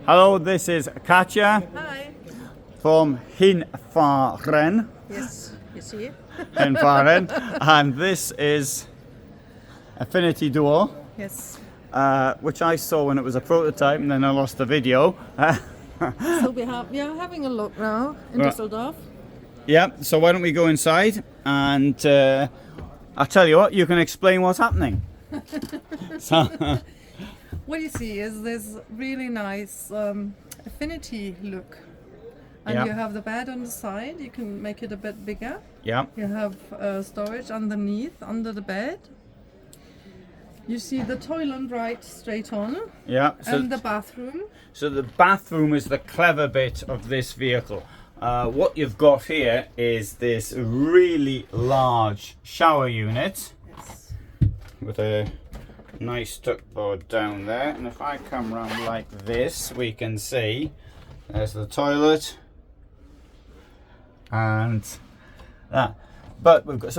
Hello, this is Katja. Hi. From Hinfahren. Yes, you see. Hinfahren. And this is Affinity Duo. Yes. Which I saw when it was a prototype, and then I lost the video. So we are having a look now in Düsseldorf. Yeah, so why don't we go inside and I'll tell you what, you can explain what's happening. So, What you see is this really nice Affinity look. And you have the bed on the side, you can make it a bit bigger. yeah, You have storage underneath, under the bed. You see the toilet right straight on. yeah. And the bathroom. So the bathroom is the clever bit of this vehicle. What you've got here is this really large shower unit. Yes. With a nice duckboard down there, and if I come round like this, we can see there's the toilet and that. But we've got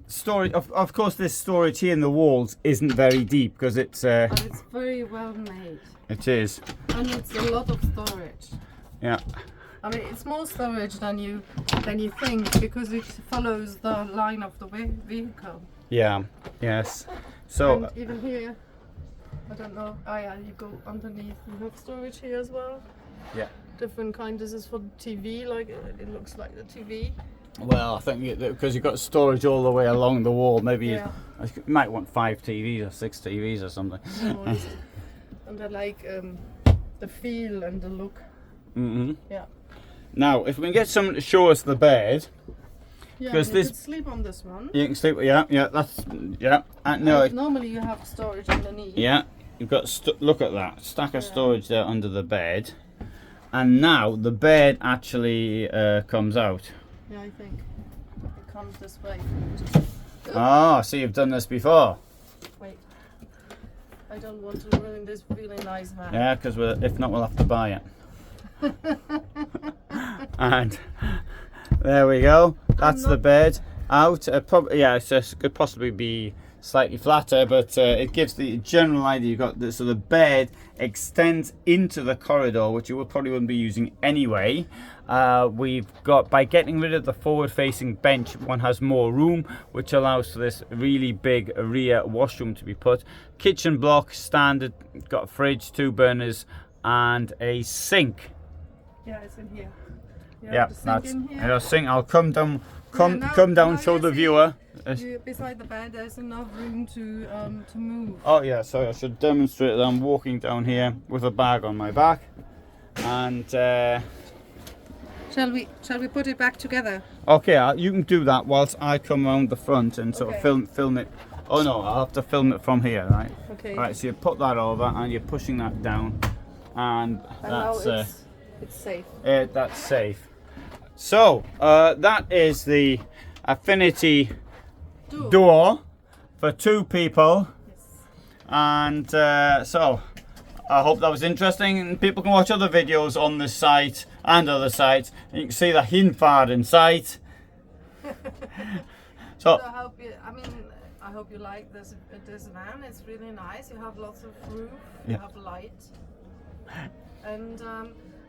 storage. Of course, this storage here in the walls isn't very deep because it's. But it's very well made. It is. And it's a lot of storage. Yeah. I mean, it's more storage than you think because it follows the line of the vehicle. Yeah. Yes. So. And even here, I don't know. Oh yeah, you go underneath. You have storage here as well. Yeah. Different kind. This is for the TV. Like it looks like the TV. Well, I think because you've got storage all the way along the wall, maybe you might want 5 TVs or 6 TVs or something. And I like the feel and the look. Mm-hmm. Yeah. Now, if we can get someone to show us the bed, Yeah, because you this could sleep on this one. you can sleep. Yeah, that's yeah. No, Normally you have storage underneath. yeah, you've got look at that stack of storage there under the bed, and now the bed actually comes out. Yeah, I think it comes this way. Oh, so you've done this before. Wait, I don't want to ruin this really nice van. Yeah, because if not, we'll have to buy it. And there we go. That's the bed out. Probably, yeah, it could possibly be slightly flatter, but it gives the general idea. You've got so the bed extends into the corridor, which you probably wouldn't be using anyway. We've got, by getting rid of the forward-facing bench, one has more room, which allows for this really big rear washroom to be put. Kitchen block, standard, got a fridge, 2 burners, and a sink. Yeah, it's in here. Yeah, that's a sink. I'll come down, now show you the see viewer. Beside the bed, there's enough room to move. Oh yeah, so I should demonstrate that I'm walking down here with a bag on my back, and Shall we put it back together? okay, you can do that whilst I come around the front and sort of film it. Oh no, I'll have to film it from here, right? Okay. Right, so you put that over and you're pushing that down, and that's now it's safe. that's safe. So that is the Affinity Duo for 2 people. Yes. And so I hope that was interesting, and people can watch other videos on this site and other sites, and you can see the Hinfahren site. So I hope you like this van. It's really nice. You have lots of roof. You have light, and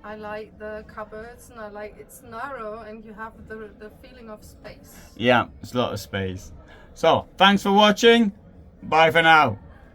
I like the cupboards, and I like it's narrow, and you have the feeling of space. yeah, it's a lot of space. So thanks for watching. Bye for now.